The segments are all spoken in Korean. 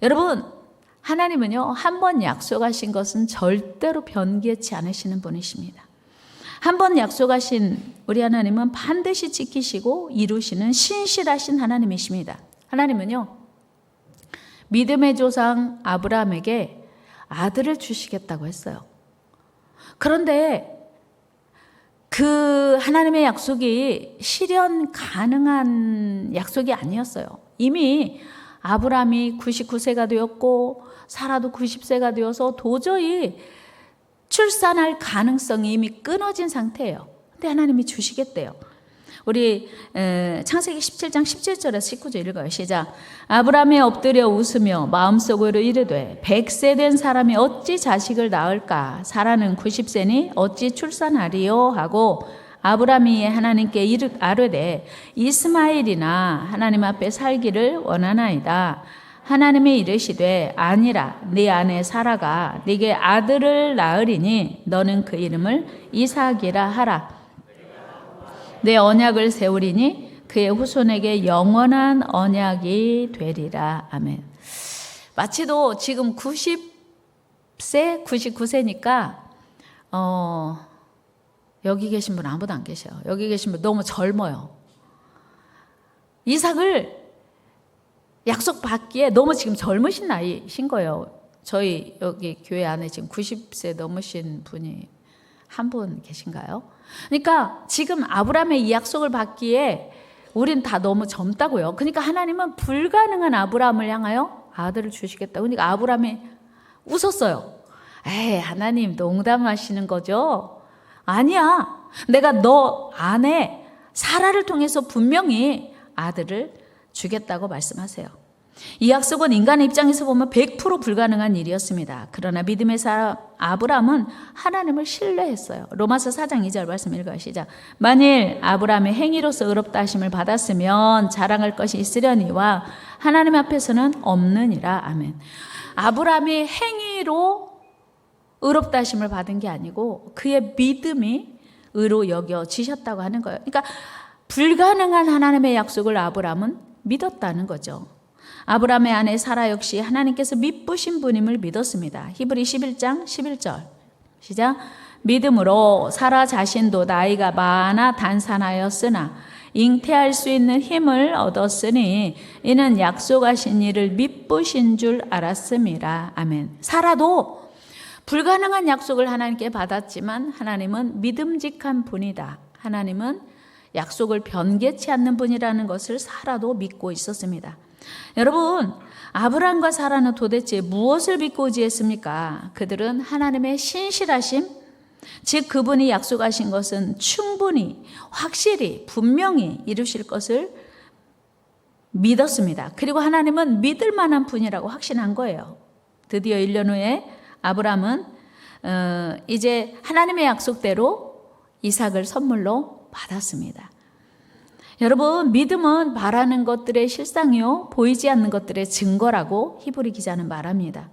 여러분, 하나님은요, 한 번 약속하신 것은 절대로 변개치 않으시는 분이십니다. 한 번 약속하신 우리 하나님은 반드시 지키시고 이루시는 신실하신 하나님이십니다. 하나님은요, 믿음의 조상 아브라함에게 아들을 주시겠다고 했어요. 그런데 그 하나님의 약속이 실현 가능한 약속이 아니었어요. 이미 아브라함이 99세가 되었고 사라도 90세가 되어서 도저히 출산할 가능성이 이미 끊어진 상태예요. 근데 하나님이 주시겠대요. 우리 창세기 17장 17절에서 19절 읽어요. 시작. 아브라함이 엎드려 웃으며 마음속으로 이르되 100세 된 사람이 어찌 자식을 낳을까? 사라는 90세니 어찌 출산하리요? 하고 아브라함이 하나님께 아뢰되 이스마엘이나 하나님 앞에 살기를 원하나이다. 하나님이 이르시되 아니라 네 아내 사라가 네게 아들을 낳으리니 너는 그 이름을 이삭이라 하라. 내 언약을 세우리니 그의 후손에게 영원한 언약이 되리라. 아멘. 마치도 지금 90세, 99세니까 여기 계신 분 아무도 안 계셔요. 여기 계신 분 너무 젊어요. 이삭을 약속받기에 너무 지금 젊으신 나이신 거예요. 저희 여기 교회 안에 지금 90세 넘으신 분이 한 분 계신가요? 그러니까 지금 아브라함의 이 약속을 받기에 우린 다 너무 젊다고요. 그러니까 하나님은 불가능한 아브라함을 향하여 아들을 주시겠다. 그러니까 아브라함이 웃었어요. 에이, 하나님 농담하시는 거죠? 아니야. 내가 너 아내 사라를 통해서 분명히 아들을 주겠다고 말씀하세요. 이 약속은 인간의 입장에서 보면 100% 불가능한 일이었습니다. 그러나 믿음의 사람 아브라함은 하나님을 신뢰했어요. 로마서 4장 2절 말씀 읽어요. 시작. 만일 아브라함의 행위로서 의롭다 하심을 받았으면 자랑할 것이 있으려니와 하나님 앞에서는 없느니라. 아멘. 아브라함이 행위로 의롭다 하심을 받은 게 아니고 그의 믿음이 의로 여겨지셨다고 하는 거예요. 그러니까 불가능한 하나님의 약속을 아브라함은 믿었다는 거죠. 아브라함의 아내 사라 역시 하나님께서 미쁘신 분임을 믿었습니다. 히브리 11장 11절 시작. 믿음으로 사라 자신도 나이가 많아 단산하였으나 잉태할 수 있는 힘을 얻었으니 이는 약속하신 일을 미쁘신 줄 알았음이라. 아멘. 사라도 불가능한 약속을 하나님께 받았지만 하나님은 믿음직한 분이다. 하나님은 약속을 변개치 않는 분이라는 것을 사라도 믿고 있었습니다. 여러분, 아브라함과 사라는 도대체 무엇을 믿고 의지했습니까? 그들은 하나님의 신실하심, 즉 그분이 약속하신 것은 충분히, 확실히, 분명히 이루실 것을 믿었습니다. 그리고 하나님은 믿을 만한 분이라고 확신한 거예요. 드디어 1년 후에 아브라함은 이제 하나님의 약속대로 이삭을 선물로 받았습니다. 여러분, 믿음은 바라는 것들의 실상이요 보이지 않는 것들의 증거라고 히브리 기자는 말합니다.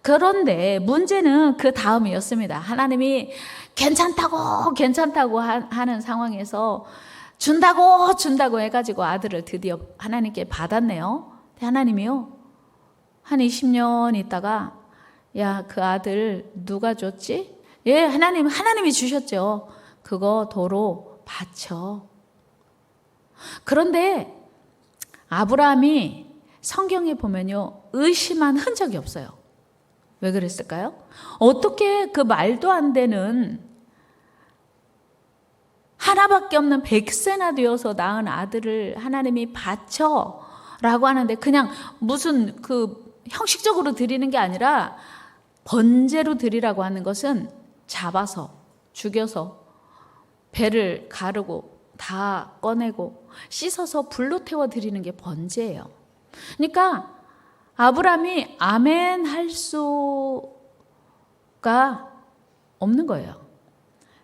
그런데 문제는 그 다음이었습니다. 하나님이 괜찮다고 하는 상황에서 준다고 해가지고 아들을 드디어 하나님께 받았네요. 하나님이요, 한 20년 있다가 야, 그 아들 누가 줬지? 예, 하나님이 주셨죠. 그거 도로 바쳐. 그런데 아브라함이 성경에 보면요, 의심한 흔적이 없어요. 왜 그랬을까요? 어떻게 그 말도 안 되는 하나밖에 없는 100세나 되어서 낳은 아들을 하나님이 바쳐라고 하는데 그냥 무슨 그 형식적으로 드리는 게 아니라 번제로 드리라고 하는 것은 잡아서 죽여서 배를 가르고 다 꺼내고 씻어서 불로 태워 드리는 게 번제예요. 그러니까 아브라함이 아멘 할 수가 없는 거예요.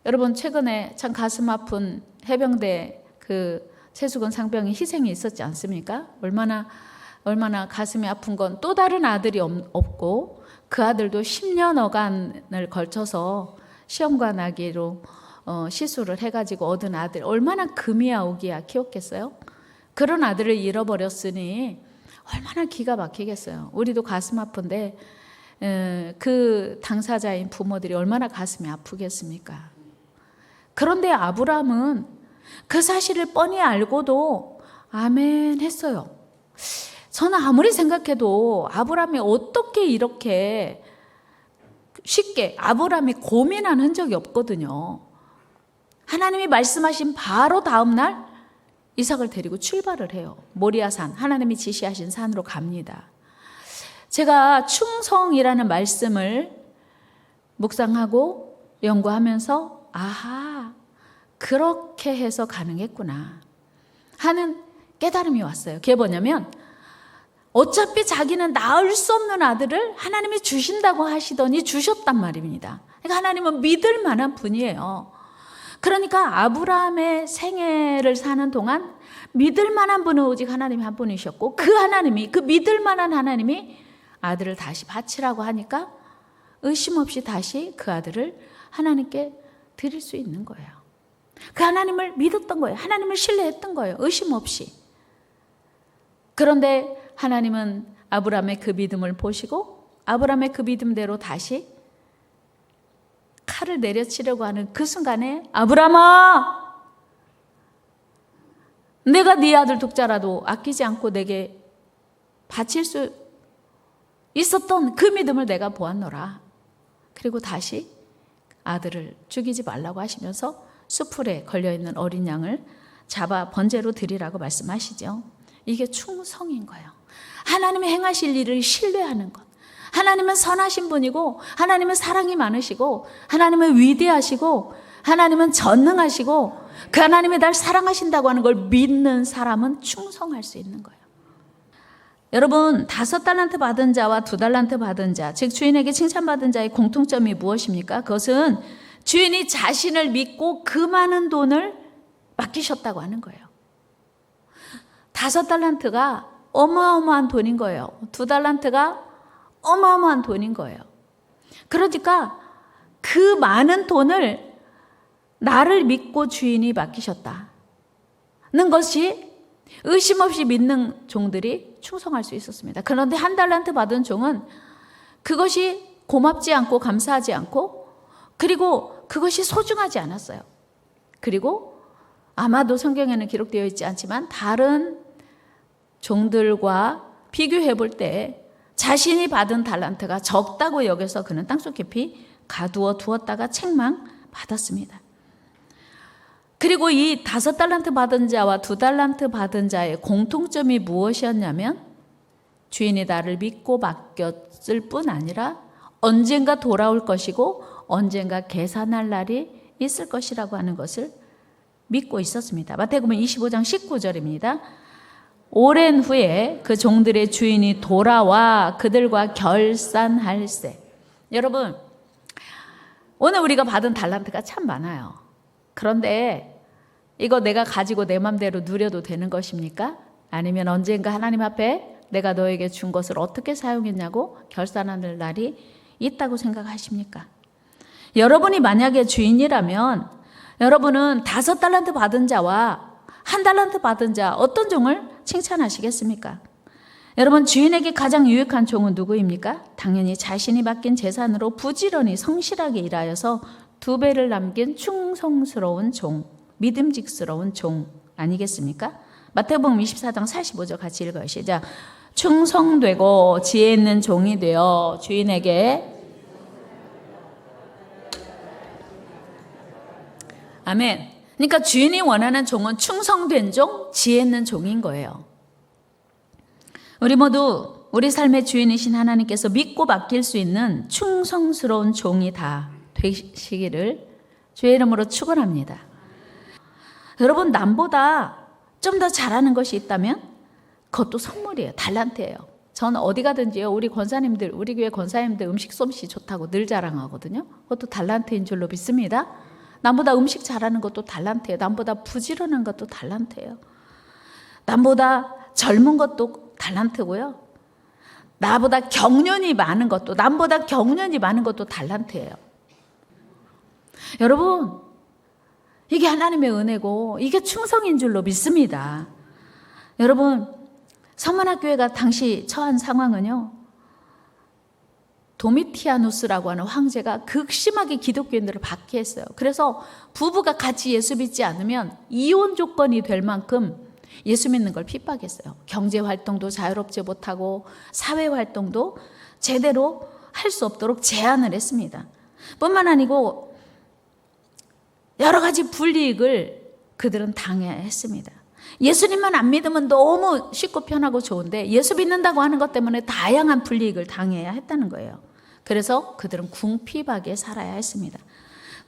여러분, 최근에 참 가슴 아픈 해병대 그 최수근 상병의 희생이 있었지 않습니까? 얼마나 가슴이 아픈 건 또 다른 아들이 없고 그 아들도 10년여간을 걸쳐서 시험관 아기로 시술을 해가지고 얻은 아들, 얼마나 금이야 오기야 키웠겠어요? 그런 아들을 잃어버렸으니 얼마나 기가 막히겠어요. 우리도 가슴 아픈데 그 당사자인 부모들이 얼마나 가슴이 아프겠습니까? 그런데 아브라함은 그 사실을 뻔히 알고도 아멘 했어요. 저는 아무리 생각해도 아브라함이 어떻게 이렇게 쉽게, 아브라함이 고민한 흔적이 없거든요. 하나님이 말씀하신 바로 다음 날 이삭을 데리고 출발을 해요. 모리아산, 하나님이 지시하신 산으로 갑니다. 제가 충성이라는 말씀을 묵상하고 연구하면서 아하, 그렇게 해서 가능했구나 하는 깨달음이 왔어요. 그게 뭐냐면 어차피 자기는 낳을 수 없는 아들을 하나님이 주신다고 하시더니 주셨단 말입니다. 그러니까 하나님은 믿을 만한 분이에요. 그러니까 아브라함의 생애를 사는 동안 믿을 만한 분은 오직 하나님이 한 분이셨고, 그 하나님이, 그 믿을 만한 하나님이 아들을 다시 바치라고 하니까 의심 없이 다시 그 아들을 하나님께 드릴 수 있는 거예요. 그 하나님을 믿었던 거예요. 하나님을 신뢰했던 거예요. 의심 없이. 그런데 하나님은 아브라함의 그 믿음을 보시고 아브라함의 그 믿음대로 다시 칼을 내려치려고 하는 그 순간에 아브라함아, 내가 네 아들 독자라도 아끼지 않고 내게 바칠 수 있었던 그 믿음을 내가 보았노라. 그리고 다시 아들을 죽이지 말라고 하시면서 수풀에 걸려있는 어린 양을 잡아 번제로 드리라고 말씀하시죠. 이게 충성인 거예요. 하나님이 행하실 일을 신뢰하는 것. 하나님은 선하신 분이고 하나님은 사랑이 많으시고 하나님은 위대하시고 하나님은 전능하시고 그 하나님이 날 사랑하신다고 하는 걸 믿는 사람은 충성할 수 있는 거예요. 여러분, 5달란트 받은 자와 2달란트 받은 자, 즉 주인에게 칭찬받은 자의 공통점이 무엇입니까? 그것은 주인이 자신을 믿고 그 많은 돈을 맡기셨다고 하는 거예요. 5달란트가 어마어마한 돈인 거예요. 2달란트가 어마어마한 돈인 거예요. 그러니까 그 많은 돈을 나를 믿고 주인이 맡기셨다는 것이 의심 없이 믿는 종들이 충성할 수 있었습니다. 그런데 1달란트 받은 종은 그것이 고맙지 않고 감사하지 않고 그리고 그것이 소중하지 않았어요. 그리고 아마도 성경에는 기록되어 있지 않지만 다른 종들과 비교해 볼 때 자신이 받은 달란트가 적다고 여겨서 그는 땅속 깊이 가두어 두었다가 책망 받았습니다. 그리고 이 5달란트 받은 자와 2달란트 받은 자의 공통점이 무엇이었냐면 주인이 나를 믿고 맡겼을 뿐 아니라 언젠가 돌아올 것이고 언젠가 계산할 날이 있을 것이라고 하는 것을 믿고 있었습니다. 마태복음 25장 19절입니다. 오랜 후에 그 종들의 주인이 돌아와 그들과 결산할세. 여러분, 오늘 우리가 받은 달란트가 참 많아요. 그런데 이거 내가 가지고 내 맘대로 누려도 되는 것입니까? 아니면 언젠가 하나님 앞에 내가 너에게 준 것을 어떻게 사용했냐고 결산하는 날이 있다고 생각하십니까? 여러분이 만약에 주인이라면 여러분은 5달란트 받은 자와 1달란트 받은 자 어떤 종을 칭찬하시겠습니까? 여러분, 주인에게 가장 유익한 종은 누구입니까? 당연히 자신이 맡긴 재산으로 부지런히 성실하게 일하여서 2배를 남긴 충성스러운 종, 믿음직스러운 종 아니겠습니까? 마태복음 24장 45절 같이 읽어요. 시작. 충성되고 지혜 있는 종이 되어 주인에게 아멘. 그러니까 주인이 원하는 종은 충성된 종, 지혜 있는 종인 거예요. 우리 모두 우리 삶의 주인이신 하나님께서 믿고 맡길 수 있는 충성스러운 종이 다 되시기를 주의 이름으로 축원합니다. 여러분, 남보다 좀 더 잘하는 것이 있다면 그것도 선물이에요. 달란트예요. 저는 어디 가든지요, 우리 권사님들, 우리 교회 권사님들 음식 솜씨 좋다고 늘 자랑하거든요. 그것도 달란트인 줄로 믿습니다. 남보다 음식 잘하는 것도 달란트예요. 남보다 부지런한 것도 달란트예요. 남보다 젊은 것도 달란트고요. 나보다 경륜이 많은 것도, 남보다 경륜이 많은 것도 달란트예요. 여러분, 이게 하나님의 은혜고 이게 충성인 줄로 믿습니다. 여러분, 서머나 교회가 당시 처한 상황은요, 도미티아누스라고 하는 황제가 극심하게 기독교인들을 박해했어요. 그래서 부부가 같이 예수 믿지 않으면 이혼 조건이 될 만큼 예수 믿는 걸 핍박했어요. 경제 활동도 자유롭지 못하고 사회 활동도 제대로 할 수 없도록 제한을 했습니다. 뿐만 아니고 여러 가지 불이익을 그들은 당해야 했습니다. 예수님만 안 믿으면 너무 쉽고 편하고 좋은데 예수 믿는다고 하는 것 때문에 다양한 불이익을 당해야 했다는 거예요. 그래서 그들은 궁핍하게 살아야 했습니다.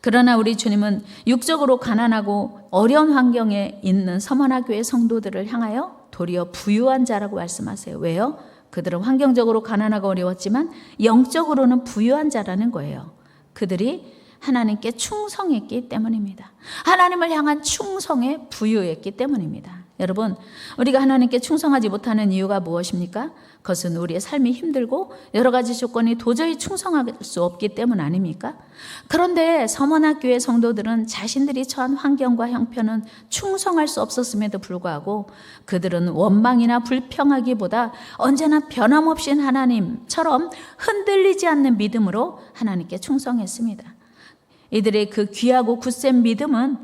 그러나 우리 주님은 육적으로 가난하고 어려운 환경에 있는 서머나 교회 성도들을 향하여 도리어 부유한 자라고 말씀하세요. 왜요? 그들은 환경적으로 가난하고 어려웠지만 영적으로는 부유한 자라는 거예요. 그들이 하나님께 충성했기 때문입니다. 하나님을 향한 충성에 부유했기 때문입니다. 여러분, 우리가 하나님께 충성하지 못하는 이유가 무엇입니까? 그것은 우리의 삶이 힘들고 여러 가지 조건이 도저히 충성할 수 없기 때문 아닙니까? 그런데 서머나 교회 성도들은 자신들이 처한 환경과 형편은 충성할 수 없었음에도 불구하고 그들은 원망이나 불평하기보다 언제나 변함없이 하나님처럼 흔들리지 않는 믿음으로 하나님께 충성했습니다. 이들의 그 귀하고 굳센 믿음은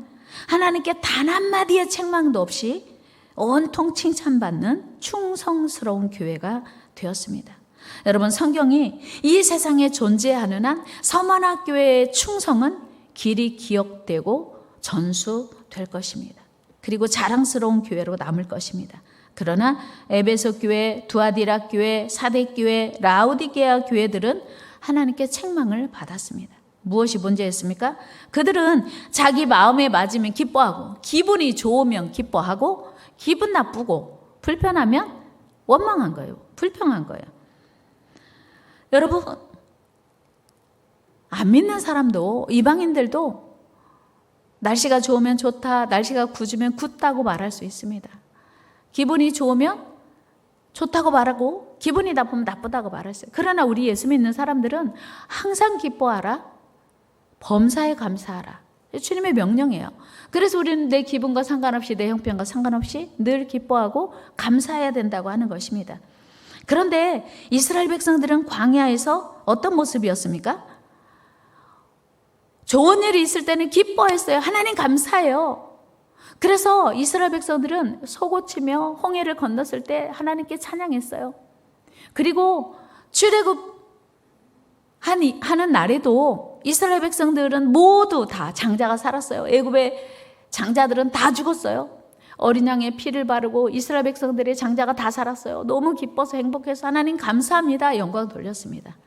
하나님께 단 한마디의 책망도 없이 온통 칭찬받는 충성스러운 교회가 되었습니다. 여러분, 성경이 이 세상에 존재하는 한 서머나 교회의 충성은 길이 기억되고 전수될 것입니다. 그리고 자랑스러운 교회로 남을 것입니다. 그러나 에베소 교회, 두아디라 교회, 사대 교회, 라우디게아 교회들은 하나님께 책망을 받았습니다. 무엇이 문제였습니까? 그들은 자기 마음에 맞으면 기뻐하고 기분이 좋으면 기뻐하고 기분 나쁘고 불편하면 원망한 거예요. 불평한 거예요. 여러분, 안 믿는 사람도 이방인들도 날씨가 좋으면 좋다, 날씨가 궂으면 굿다고 말할 수 있습니다. 기분이 좋으면 좋다고 말하고 기분이 나쁘면 나쁘다고 말할 수 있어요. 그러나 우리 예수 믿는 사람들은 항상 기뻐하라, 범사에 감사하라. 주님의 명령이에요. 그래서 우리는 내 기분과 상관없이 내 형편과 상관없이 늘 기뻐하고 감사해야 된다고 하는 것입니다. 그런데 이스라엘 백성들은 광야에서 어떤 모습이었습니까? 좋은 일이 있을 때는 기뻐했어요. 하나님 감사해요. 그래서 이스라엘 백성들은 소고치며 홍해를 건넜을 때 하나님께 찬양했어요. 그리고 출애굽 하는 날에도 이스라엘 백성들은 모두 다 장자가 살았어요. 애굽의 장자들은 다 죽었어요. 어린 양의 피를 바르고 이스라엘 백성들의 장자가 다 살았어요. 너무 기뻐서 행복해서 하나님 감사합니다, 영광 돌렸습니다.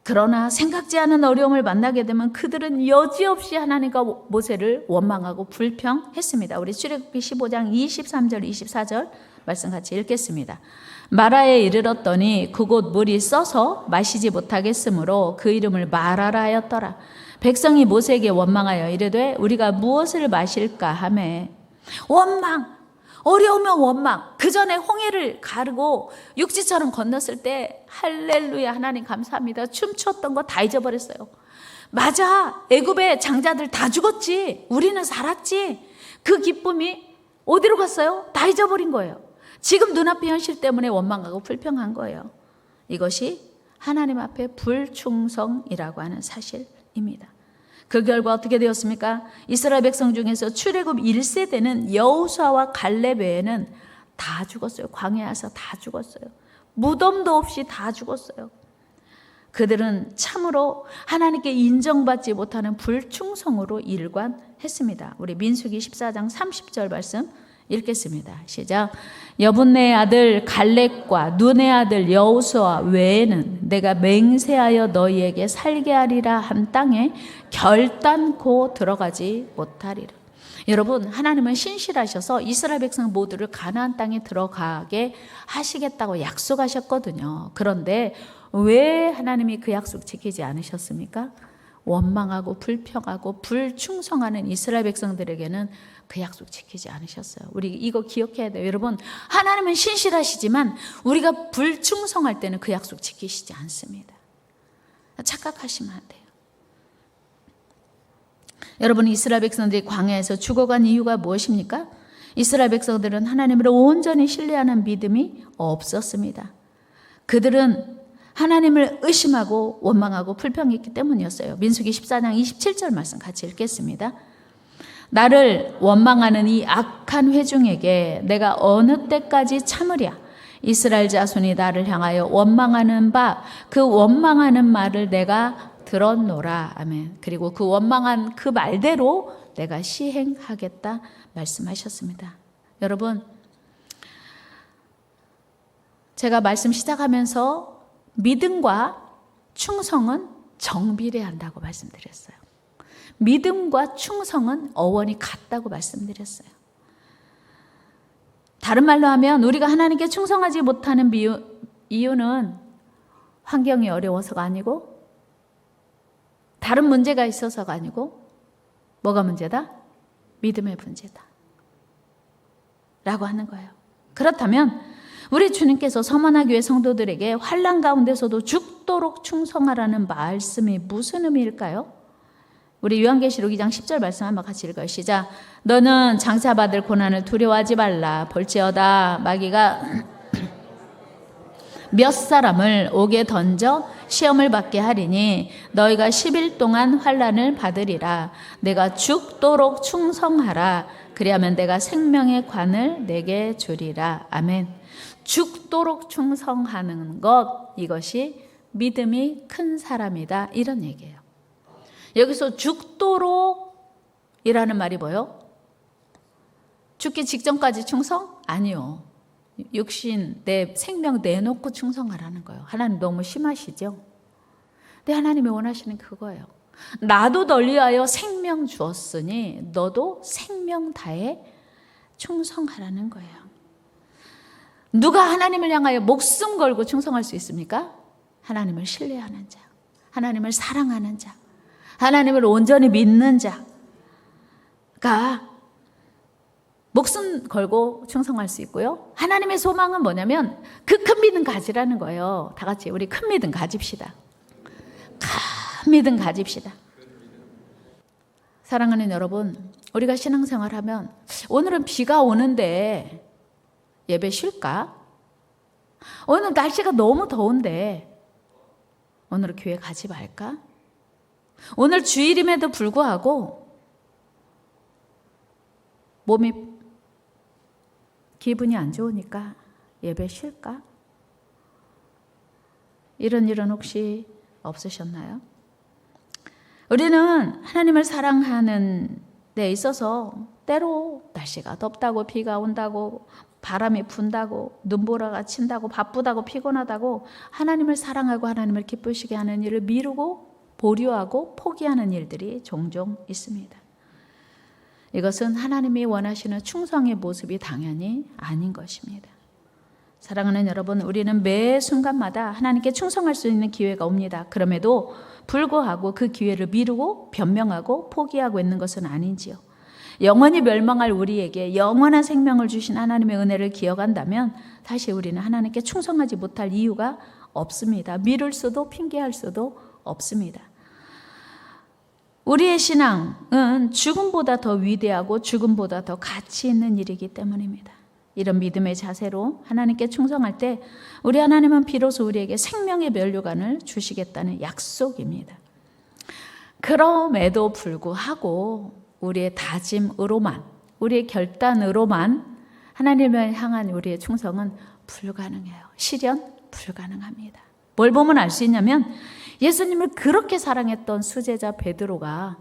그러나 생각지 않은 어려움을 만나게 되면 그들은 여지없이 하나님과 모세를 원망하고 불평했습니다. 우리 출애굽기 15장 23절 24절 말씀 같이 읽겠습니다. 마라에 이르렀더니 그곳 물이 써서 마시지 못하겠으므로 그 이름을 마라라 하였더라. 백성이 모세에게 원망하여 이르되 우리가 무엇을 마실까 하매, 원망, 어려우면 원망. 그 전에 홍해를 가르고 육지처럼 건넜을 때 할렐루야 하나님 감사합니다 춤췄던 거 다 잊어버렸어요. 맞아, 애굽의 장자들 다 죽었지, 우리는 살았지. 그 기쁨이 어디로 갔어요? 다 잊어버린 거예요. 지금 눈앞의 현실 때문에 원망하고 불평한 거예요. 이것이 하나님 앞에 불충성이라고 하는 사실입니다. 그 결과 어떻게 되었습니까? 이스라엘 백성 중에서 출애굽 1세대는 여호수아와 갈렙 외에는 다 죽었어요. 광야에서 다 죽었어요. 무덤도 없이 다 죽었어요. 그들은 참으로 하나님께 인정받지 못하는 불충성으로 일관했습니다. 우리 민수기 14장 30절 말씀 읽겠습니다. 시작. 여분네의 아들 갈렙과 눈의 아들 여호수아 외에는 내가 맹세하여 너희에게 살게 하리라 한 땅에 결단코 들어가지 못하리라. 여러분, 하나님은 신실하셔서 이스라엘 백성 모두를 가나안 땅에 들어가게 하시겠다고 약속하셨거든요. 그런데 왜 하나님이 그 약속 지키지 않으셨습니까? 원망하고 불평하고 불충성하는 이스라엘 백성들에게는 그 약속 지키지 않으셨어요. 우리 이거 기억해야 돼요. 여러분, 하나님은 신실하시지만 우리가 불충성할 때는 그 약속 지키시지 않습니다. 착각하시면 안 돼요. 여러분, 이스라엘 백성들이 광야에서 죽어간 이유가 무엇입니까? 이스라엘 백성들은 하나님을 온전히 신뢰하는 믿음이 없었습니다. 그들은 하나님을 의심하고 원망하고 불평했기 때문이었어요. 민수기 14장 27절 말씀 같이 읽겠습니다. 나를 원망하는 이 악한 회중에게 내가 어느 때까지 참으랴. 이스라엘 자손이 나를 향하여 원망하는 바 그 원망하는 말을 내가 들었노라. 아멘. 그리고 그 원망한 그 말대로 내가 시행하겠다 말씀하셨습니다. 여러분, 제가 말씀 시작하면서 믿음과 충성은 정비례한다고 말씀드렸어요. 믿음과 충성은 어원이 같다고 말씀드렸어요. 다른 말로 하면 우리가 하나님께 충성하지 못하는 이유는 환경이 어려워서가 아니고 다른 문제가 있어서가 아니고 뭐가 문제다? 믿음의 문제다 라고 하는 거예요. 그렇다면 우리 주님께서 서머나교회 성도들에게 환난 가운데서도 죽도록 충성하라는 말씀이 무슨 의미일까요? 우리 요한계시록 2장 10절 말씀 한번 같이 읽어요. 시작. 너는 장차받을 고난을 두려워하지 말라. 볼지어다 마귀가 몇 사람을 옥에 던져 시험을 받게 하리니 너희가 10일 동안 환난을 받으리라. 내가 죽도록 충성하라. 그리하면 내가 생명의 관을 내게 주리라. 아멘. 죽도록 충성하는 것, 이것이 믿음이 큰 사람이다, 이런 얘기예요. 여기서 죽도록 이라는 말이 뭐예요? 죽기 직전까지 충성? 아니요. 육신, 내 생명 내놓고 충성하라는 거예요. 하나님 너무 심하시죠? 근데 하나님이 원하시는 그거예요. 나도 널 위하여 생명 주었으니 너도 생명 다해 충성하라는 거예요. 누가 하나님을 향하여 목숨 걸고 충성할 수 있습니까? 하나님을 신뢰하는 자, 하나님을 사랑하는 자, 하나님을 온전히 믿는 자가 목숨 걸고 충성할 수 있고요. 하나님의 소망은 뭐냐면 그 큰 믿음 가지라는 거예요. 다 같이 우리 큰 믿음 가집시다. 큰 믿음 가집시다. 사랑하는 여러분, 우리가 신앙생활하면 오늘은 비가 오는데 예배 쉴까? 오늘 날씨가 너무 더운데 오늘은 교회 가지 말까? 오늘 주일임에도 불구하고 몸이 기분이 안 좋으니까 예배 쉴까? 이런 일은 혹시 없으셨나요? 우리는 하나님을 사랑하는 데 있어서 때로 날씨가 덥다고 비가 온다고 바람이 분다고 눈보라가 친다고 바쁘다고 피곤하다고 하나님을 사랑하고 하나님을 기쁘시게 하는 일을 미루고 보류하고 포기하는 일들이 종종 있습니다. 이것은 하나님이 원하시는 충성의 모습이 당연히 아닌 것입니다. 사랑하는 여러분, 우리는 매 순간마다 하나님께 충성할 수 있는 기회가 옵니다. 그럼에도 불구하고 그 기회를 미루고 변명하고 포기하고 있는 것은 아닌지요. 영원히 멸망할 우리에게 영원한 생명을 주신 하나님의 은혜를 기억한다면 다시 우리는 하나님께 충성하지 못할 이유가 없습니다. 미룰 수도 핑계할 수도 없습니다. 우리의 신앙은 죽음보다 더 위대하고 죽음보다 더 가치 있는 일이기 때문입니다. 이런 믿음의 자세로 하나님께 충성할 때 우리 하나님은 비로소 우리에게 생명의 면류관을 주시겠다는 약속입니다. 그럼에도 불구하고 우리의 다짐으로만, 우리의 결단으로만 하나님을 향한 우리의 충성은 불가능해요. 실현 불가능합니다. 뭘 보면 알 수 있냐면 예수님을 그렇게 사랑했던 수제자 베드로가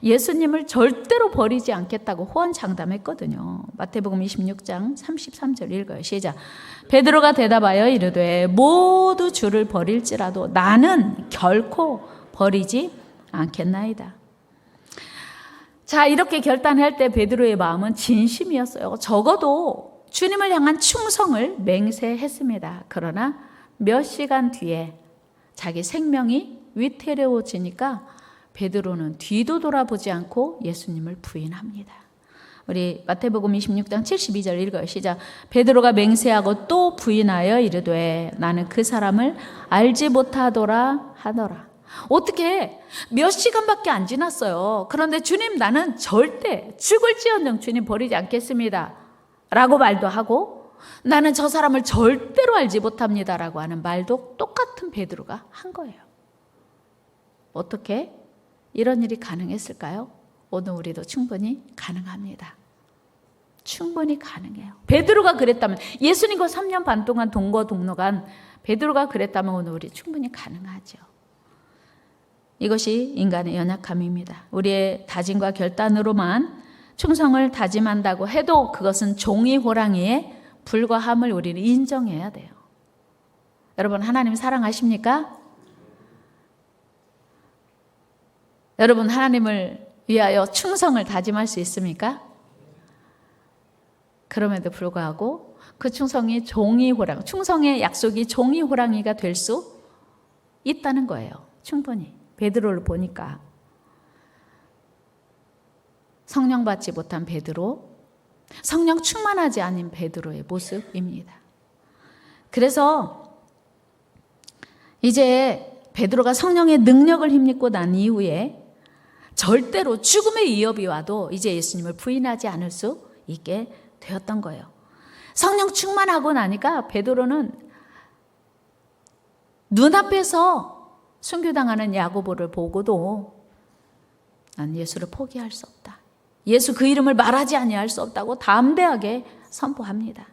예수님을 절대로 버리지 않겠다고 호언장담했거든요. 마태복음 26장 33절 읽어요. 시작. 베드로가 대답하여 이르되 모두 주를 버릴지라도 나는 결코 버리지 않겠나이다. 자, 이렇게 결단할 때 베드로의 마음은 진심이었어요. 적어도 주님을 향한 충성을 맹세했습니다. 그러나 몇 시간 뒤에 자기 생명이 위태로워지니까 베드로는 뒤도 돌아보지 않고 예수님을 부인합니다. 우리 마태복음 26장 72절 읽어요. 시작. 베드로가 맹세하고 또 부인하여 이르되 나는 그 사람을 알지 못하더라 하더라. 어떻게 몇 시간밖에 안 지났어요. 그런데 주님, 나는 절대 죽을지언정 주님 버리지 않겠습니다 라고 말도 하고 나는 저 사람을 절대로 알지 못합니다 라고 하는 말도 똑같은 베드로가 한 거예요. 어떻게 이런 일이 가능했을까요? 오늘 우리도 충분히 가능합니다. 충분히 가능해요. 베드로가 그랬다면, 예수님과 3년 반 동안 동거동록한 베드로가 그랬다면 오늘 우리 충분히 가능하죠. 이것이 인간의 연약함입니다. 우리의 다짐과 결단으로만 충성을 다짐한다고 해도 그것은 종이 호랑이에 불과함을 우리는 인정해야 돼요. 여러분, 하나님 사랑하십니까? 여러분, 하나님을 위하여 충성을 다짐할 수 있습니까? 그럼에도 불구하고 그 충성이 종이 호랑이, 충성의 약속이 종이 호랑이가 될 수 있다는 거예요. 충분히. 베드로를 보니까 성령 받지 못한 베드로, 성령 충만하지 않은 베드로의 모습입니다. 그래서 이제 베드로가 성령의 능력을 힘입고 난 이후에 절대로 죽음의 위협이 와도 이제 예수님을 부인하지 않을 수 있게 되었던 거예요. 성령 충만하고 나니까 베드로는 눈앞에서 순교당하는 야고보를 보고도 난 예수를 포기할 수 없다. 예수 그 이름을 말하지 아니할 수 없다고 담대하게 선포합니다.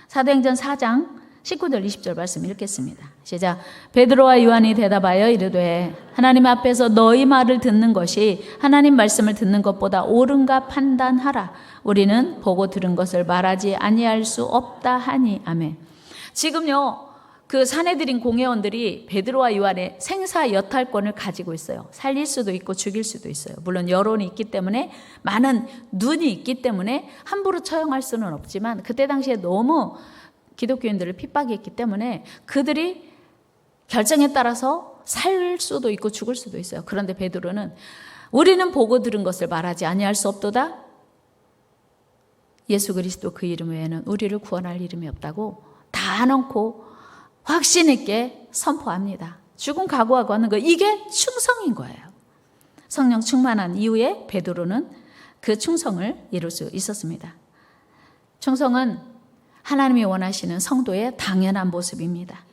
사도행전 4장 19절 20절 말씀 읽겠습니다. 시작. 베드로와 요한이 대답하여 이르되 하나님 앞에서 너희 말을 듣는 것이 하나님 말씀을 듣는 것보다 옳은가 판단하라. 우리는 보고 들은 것을 말하지 아니할 수 없다 하니. 아멘. 지금요, 그 사내들인 공회원들이 베드로와 요한의 생사 여탈권을 가지고 있어요. 살릴 수도 있고 죽일 수도 있어요. 물론 여론이 있기 때문에, 많은 눈이 있기 때문에 함부로 처형할 수는 없지만 그때 당시에 너무 기독교인들을 핍박했기 때문에 그들이 결정에 따라서 살 수도 있고 죽을 수도 있어요. 그런데 베드로는 우리는 보고 들은 것을 말하지 아니할 수 없도다. 예수 그리스도 그 이름 외에는 우리를 구원할 이름이 없다고 다 넣고 확신 있게 선포합니다. 죽음 각오하고 하는 거, 이게 충성인 거예요. 성령 충만한 이후에 베드로는 그 충성을 이룰 수 있었습니다. 충성은 하나님이 원하시는 성도의 당연한 모습입니다.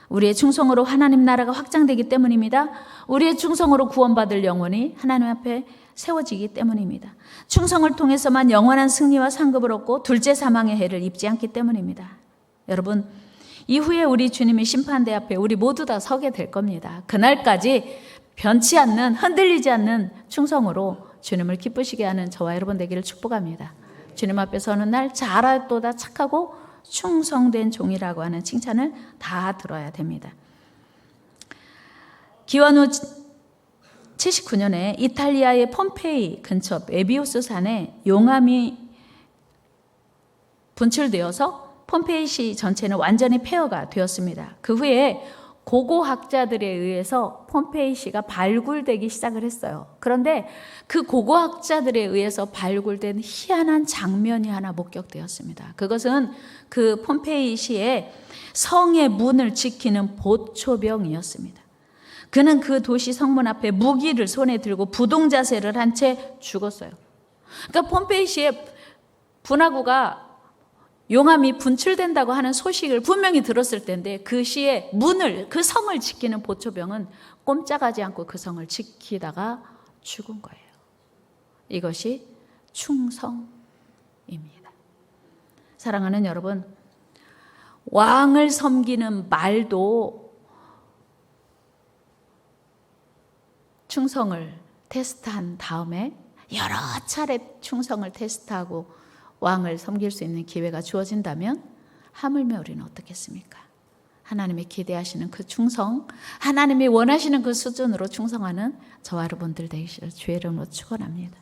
우리의 충성으로 하나님 나라가 확장되기 때문입니다. 우리의 충성으로 구원받을 영혼이 하나님 앞에 세워지기 때문입니다. 충성을 통해서만 영원한 승리와 상급을 얻고 둘째 사망의 해를 입지 않기 때문입니다. 여러분, 이후에 우리 주님이 심판대 앞에 우리 모두 다 서게 될 겁니다. 그날까지 변치 않는, 흔들리지 않는 충성으로 주님을 기쁘시게 하는 저와 여러분 되기를 축복합니다. 주님 앞에 서는 날 잘하도다 착하고 충성된 종이라고 하는 칭찬을 다 들어야 됩니다. 기원 후 79년에 이탈리아의 폼페이 근처 에비우스 산에 용암이 분출되어서 폼페이시 전체는 완전히 폐허가 되었습니다. 그 후에 고고학자들에 의해서 폼페이시가 발굴되기 시작을 했어요. 그런데 그 고고학자들에 의해서 발굴된 희한한 장면이 하나 목격되었습니다. 그것은 그 폼페이시의 성의 문을 지키는 보초병이었습니다. 그는 그 도시 성문 앞에 무기를 손에 들고 부동자세를 한 채 죽었어요. 그러니까 폼페이시의 분화구가 용암이 분출된다고 하는 소식을 분명히 들었을 때인데 그 시에 문을, 그 성을 지키는 보초병은 꼼짝하지 않고 그 성을 지키다가 죽은 거예요. 이것이 충성입니다. 사랑하는 여러분, 왕을 섬기는 말도 충성을 테스트한 다음에 여러 차례 충성을 테스트하고 왕을 섬길 수 있는 기회가 주어진다면 하물며 우리는 어떻겠습니까? 하나님이 기대하시는 그 충성, 하나님이 원하시는 그 수준으로 충성하는 저와 여러분들 되시기를 주의 이름으로 축원합니다.